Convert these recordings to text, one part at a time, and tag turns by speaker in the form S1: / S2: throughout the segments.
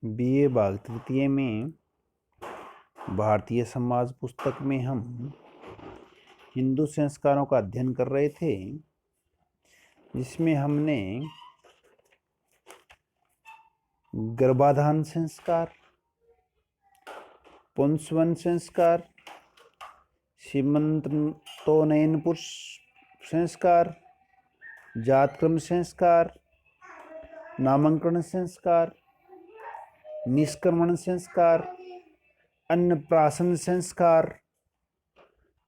S1: BA भाग तृतीय में भारतीय समाज पुस्तक में हम हिंदू संस्कारों का अध्ययन कर रहे थे, जिसमें हमने गर्भाधान संस्कार, पुंसवन संस्कार, सीमंतोन्नयन पुरुष संस्कार, जातक्रम संस्कार, नामकरण संस्कार, निष्क्रमण संस्कार, अन्नप्राशन संस्कार,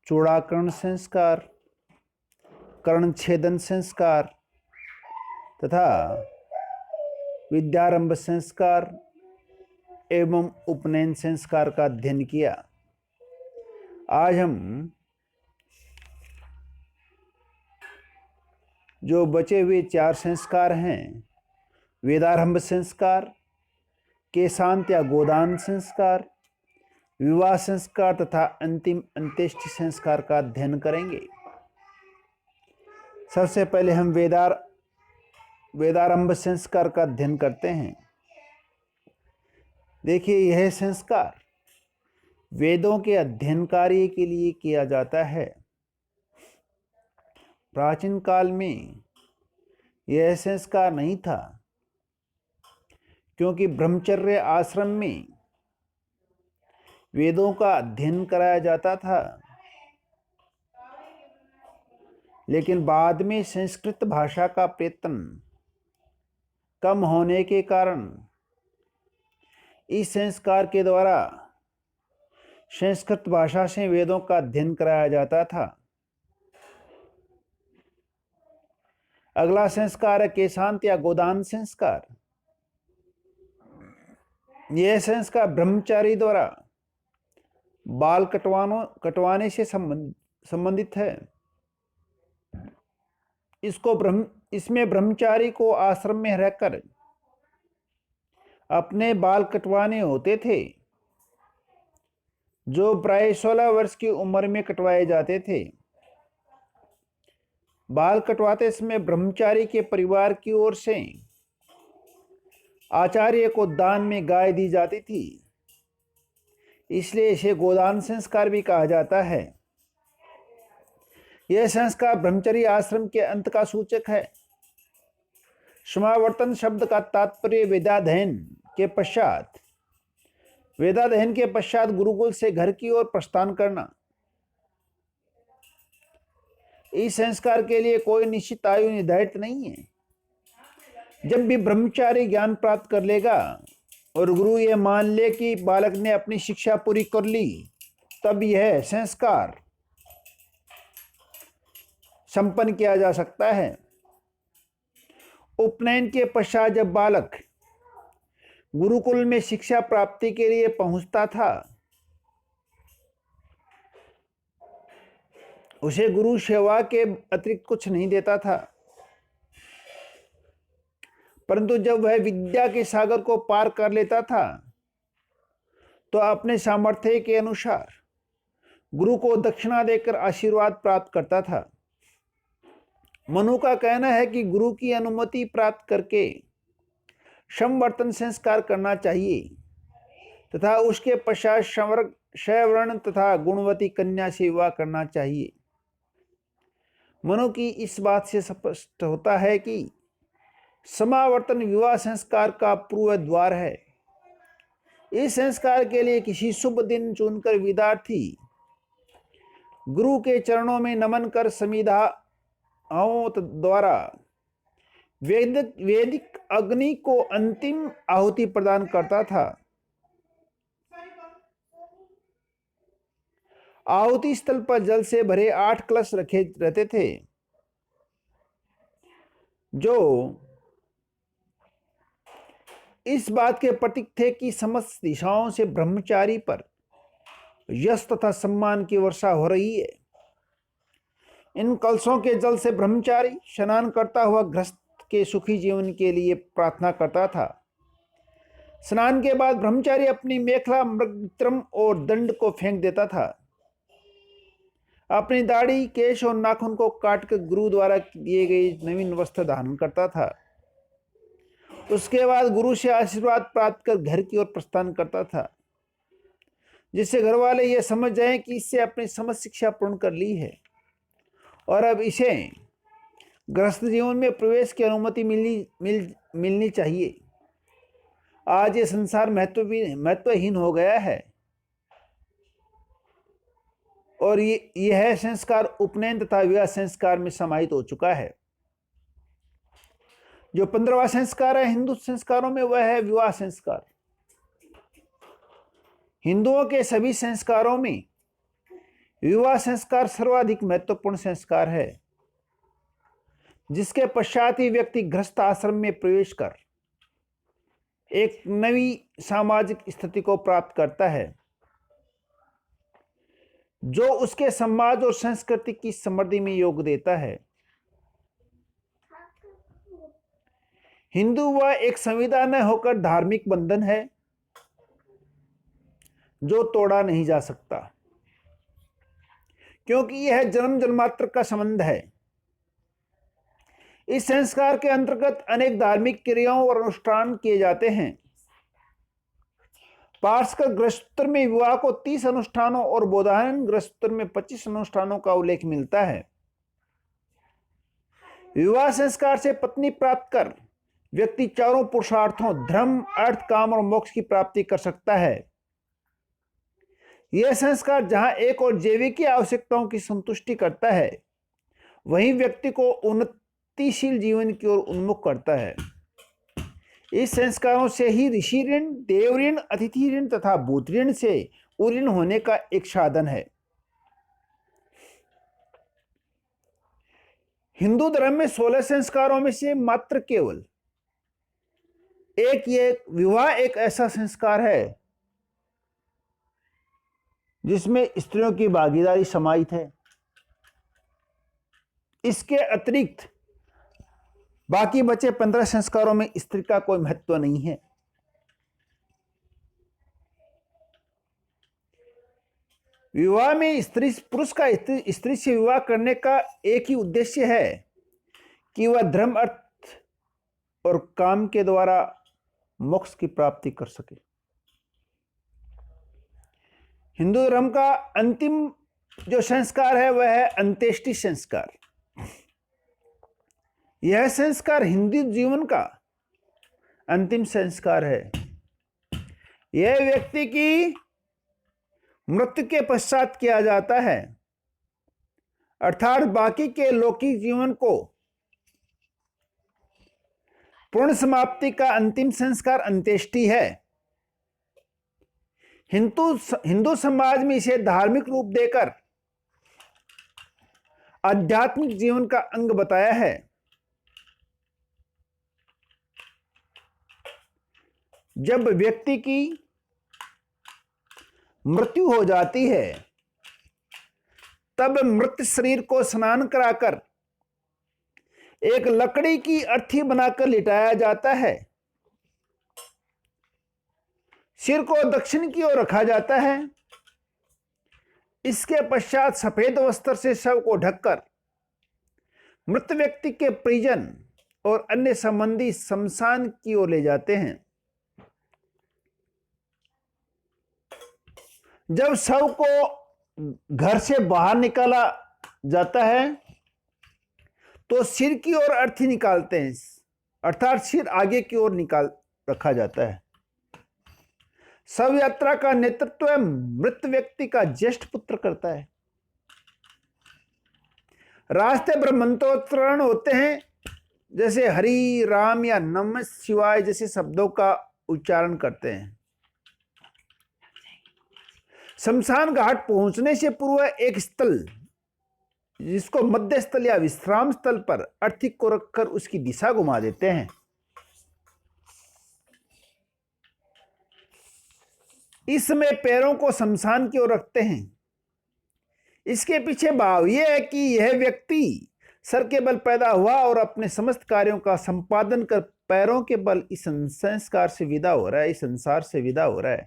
S1: चूड़ाकरण संस्कार, कर्णछेदन संस्कार तथा विद्यारंभ संस्कार एवं उपनयन संस्कार का अध्ययन किया। आज हम जो बचे हुए 4 संस्कार हैं, वेदारंभ संस्कार, केशांत या गोदान संस्कार, विवाह संस्कार तथा अंतिम अंत्येष्टि संस्कार का अध्ययन करेंगे। सबसे पहले हम वेदारंभ संस्कार का अध्ययन करते हैं। देखिए, यह संस्कार वेदों के अध्ययन कार्य के लिए किया जाता है। प्राचीन काल में यह संस्कार नहीं था, क्योंकि ब्रह्मचर्य आश्रम में वेदों का अध्ययन कराया जाता था। लेकिन बाद में संस्कृत भाषा का प्रयत्न कम होने के कारण इस संस्कार के द्वारा संस्कृत भाषा से वेदों का अध्ययन कराया जाता था। अगला संस्कार है केशांत या गोदान संस्कार। यह संस्कार ब्रह्मचारी द्वारा बाल कटवाने से संबंधित है। इसमें ब्रह्मचारी को आश्रम में रहकर अपने बाल कटवाने होते थे, जो प्राय 16 वर्ष की उम्र में कटवाए जाते थे। बाल कटवाते समय ब्रह्मचारी के परिवार की ओर से आचार्य को दान में गाय दी जाती थी, इसलिए इसे गोदान संस्कार भी कहा जाता है। यह संस्कार ब्रह्मचर्य आश्रम के अंत का सूचक है। समावर्तन शब्द का तात्पर्य वेदाध्ययन के पश्चात गुरुकुल से घर की ओर प्रस्थान करना। इस संस्कार के लिए कोई निश्चित आयु निर्धारित नहीं है। जब भी ब्रह्मचारी ज्ञान प्राप्त कर लेगा और गुरु यह मान ले कि बालक ने अपनी शिक्षा पूरी कर ली, तब यह संस्कार संपन्न किया जा सकता है। उपनयन के पश्चात जब बालक गुरुकुल में शिक्षा प्राप्ति के लिए पहुंचता था, उसे गुरु सेवा के अतिरिक्त कुछ नहीं देता था, परंतु जब वह विद्या के सागर को पार कर लेता था तो अपने सामर्थ्य के अनुसार गुरु को दक्षिणा देकर आशीर्वाद प्राप्त करता था। मनु का कहना है कि गुरु की अनुमति प्राप्त करके संवर्तन संस्कार करना चाहिए तथा उसके पश्चात सवर्ण तथा गुणवती कन्या से विवाह करना चाहिए। मनु की इस बात से स्पष्ट होता है कि समावर्तन विवाह संस्कार का पूर्व द्वार है। इस संस्कार के लिए किसी शुभ दिन चुनकर विद्यार्थी गुरु के चरणों में नमन कर समिधाओं द्वारा वैदिक अग्नि को अंतिम आहुति प्रदान करता था। आहुति स्थल पर जल से भरे 8 कलश रखे रहते थे, जो इस बात के प्रतीक थे कि समस्त दिशाओं से ब्रह्मचारी पर यश तथा सम्मान की वर्षा हो रही है। इन कलशों के जल से ब्रह्मचारी स्नान करता हुआ गृहस्थ के सुखी जीवन के लिए प्रार्थना करता था। स्नान के बाद ब्रह्मचारी अपनी मेखला, मृगत्रम और दंड को फेंक देता था। अपनी दाढ़ी, केश और नाखून को काटकर गुरु द्वारा दिए गए नवीन वस्त्र धारण करता था उसके बाद गुरु से आशीर्वाद प्राप्त कर घर की ओर प्रस्थान करता था, जिससे घर वाले यह समझ जाएं कि इससे अपनी समस्त शिक्षा पूर्ण कर ली है और अब इसे गृहस्थ जीवन में प्रवेश की अनुमति मिलनी चाहिए। आज ये संसार महत्वहीन हो गया है और यह संस्कार उपनयन तथा विवाह संस्कार में समाहित हो चुका है। जो 15वां संस्कार है हिंदू संस्कारों में, वह है विवाह संस्कार। हिंदुओं के सभी संस्कारों में विवाह संस्कार सर्वाधिक महत्वपूर्ण संस्कार है, जिसके पश्चात ही व्यक्ति गृहस्थ आश्रम में प्रवेश कर एक नई सामाजिक स्थिति को प्राप्त करता है, जो उसके समाज और संस्कृति की समृद्धि में योग देता है। हिंदू वह एक संविदा न होकर धार्मिक बंधन है जो तोड़ा नहीं जा सकता, क्योंकि यह जन्म जन्मांतर का संबंध है। इस संस्कार के अंतर्गत अनेक धार्मिक क्रियाओं और अनुष्ठान किए जाते हैं। पारस्कर गृहस्थोत्तर में विवाह को 30 अनुष्ठानों और बौधायन गृहस्थोत्तर में 25 अनुष्ठानों का उल्लेख मिलता है। विवाह संस्कार से पत्नी प्राप्त कर व्यक्ति चारों पुरुषार्थों धर्म, अर्थ, काम और मोक्ष की प्राप्ति कर सकता है। यह संस्कार जहां एक और जैविक आवश्यकताओं की संतुष्टि करता है, वहीं व्यक्ति को उन्नतिशील जीवन की ओर उन्मुख करता है। इस संस्कारों से ही ऋषि ऋण, देव ऋण, अतिथि ऋण तथा भूत ऋण से उऋण होने का एक साधन है। हिंदू धर्म में 16 संस्कारों में से मात्र केवल ये विवाह एक ऐसा संस्कार है जिसमें स्त्रियों की भागीदारी समाहित है। इसके अतिरिक्त बाकी बचे 15 संस्कारों में स्त्री का कोई महत्व नहीं है। विवाह में पुरुष का स्त्री से विवाह करने का एक ही उद्देश्य है कि वह धर्म, अर्थ और काम के द्वारा मोक्ष की प्राप्ति कर सके। हिंदू धर्म का अंतिम जो संस्कार है वह है अंत्येष्टि संस्कार। यह संस्कार हिंदू जीवन का अंतिम संस्कार है। यह व्यक्ति की मृत्यु के पश्चात किया जाता है, अर्थात बाकी के लौकिक जीवन को पूर्ण समाप्ति का अंतिम संस्कार अंत्येष्टि है। हिंदू समाज में इसे धार्मिक रूप देकर आध्यात्मिक जीवन का अंग बताया है। जब व्यक्ति की मृत्यु हो जाती है, तब मृत शरीर को स्नान कराकर एक लकड़ी की अर्थी बनाकर लिटाया जाता है। सिर को दक्षिण की ओर रखा जाता है। इसके पश्चात सफेद वस्त्र से शव को ढककर मृत व्यक्ति के परिजन और अन्य संबंधी शमशान की ओर ले जाते हैं। जब शव को घर से बाहर निकाला जाता है तो सिर की ओर अर्थी निकालते हैं, अर्थात सिर आगे की ओर निकाल रखा जाता है। शव यात्रा का नेतृत्व मृत व्यक्ति का ज्येष्ठ पुत्र करता है। रास्ते ब्रह्मंत्रोच्चारण होते हैं, जैसे हरि, राम या नमः शिवाय जैसे शब्दों का उच्चारण करते हैं। शमशान घाट पहुंचने से पूर्व एक स्थल, जिसको मध्य स्थल या विश्राम स्थल पर अर्थी को रखकर उसकी दिशा घुमा देते हैं। इस समय पैरों को शमशान की ओर रखते हैं। इसके पीछे भाव यह है कि यह व्यक्ति सर के बल पैदा हुआ और अपने समस्त कार्यों का संपादन कर पैरों के बल इस संस्कार से विदा हो रहा है, इस संसार से विदा हो रहा है।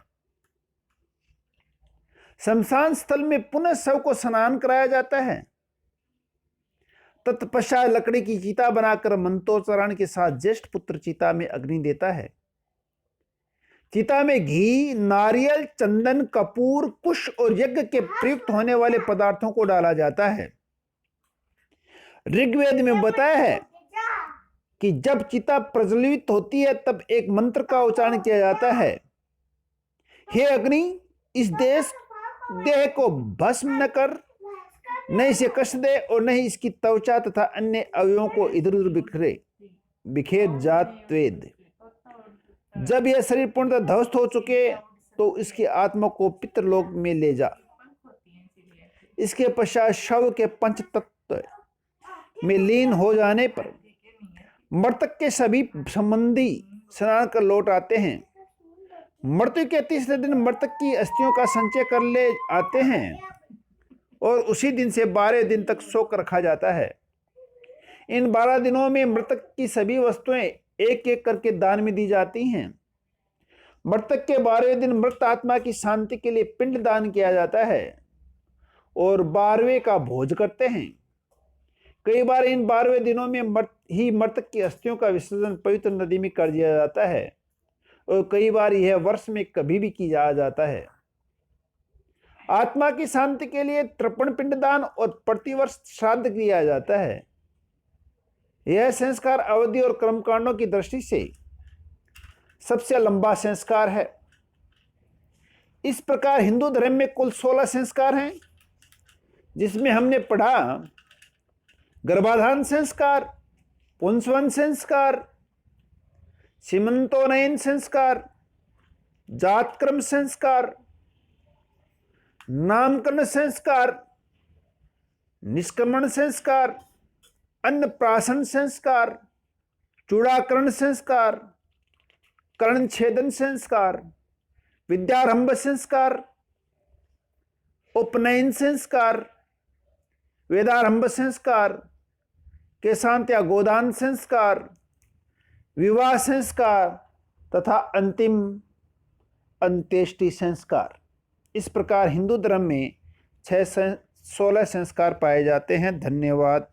S1: शमशान स्थल में पुनः शव को स्नान कराया जाता है। तत्पश्चात लकड़ी की चिता बनाकर मंत्रोच्चारण के साथ ज्येष्ठ पुत्र चिता में अग्नि देता है। चिता में घी, नारियल, चंदन, कपूर, कुश और यज्ञ के प्रयुक्त होने वाले पदार्थों को डाला जाता है। ऋग्वेद में बताया है कि जब चिता प्रज्वलित होती है तब एक मंत्र का उच्चारण किया जाता है, हे अग्नि, इस देह को भस्म न कर, न इसे कष्ट दे और न ही इसकी त्वचा तथा अन्य अवयवों को इधर उधर बिखेर जात वेद। जब यह शरीर पूर्णतः ध्वस्त हो चुके तो इसकी आत्मा को पितृलोक में ले जा। इसके पश्चात शव के पंच तत्व में लीन हो जाने पर मृतक के सभी संबंधी स्नान कर लौट आते हैं। मृत्यु के तीसरे दिन मृतक की अस्थियों का संचय कर ले आते हैं और उसी दिन से 12 दिन तक शोक रखा जाता है। इन 12 दिनों में मृतक की सभी वस्तुएं एक एक करके दान में दी जाती हैं। मृतक के 12वें दिन मृत आत्मा की शांति के लिए पिंड दान किया जाता है और 12वें का भोज करते हैं। कई बार इन 12वें दिनों में मृतक की अस्थियों का विसर्जन पवित्र नदी में कर दिया जाता है और कई बार यह वर्ष में कभी भी किया जाता है। आत्मा की शांति के लिए तर्पण पिंडदान और प्रतिवर्ष श्राद्ध किया जाता है। यह संस्कार अवधि और कर्मकांडों की दृष्टि से सबसे लंबा संस्कार है। इस प्रकार हिंदू धर्म में कुल 16 संस्कार हैं, जिसमें हमने पढ़ा गर्भाधान संस्कार, पुंसवन संस्कार, सीमंतोन्नयन संस्कार, जातक्रम संस्कार, नामकरण संस्कार, निष्क्रमण संस्कार, अन्नप्राशन संस्कार, चूड़ाकरण संस्कार, कर्णछेदन संस्कार, विद्यारंभ संस्कार, उपनयन संस्कार, वेदारंभ संस्कार, केशांत या गोदान संस्कार, विवाह संस्कार तथा अंतिम अंत्येष्टि संस्कार। इस प्रकार हिंदू धर्म में 16 संस्कार पाए जाते हैं। धन्यवाद।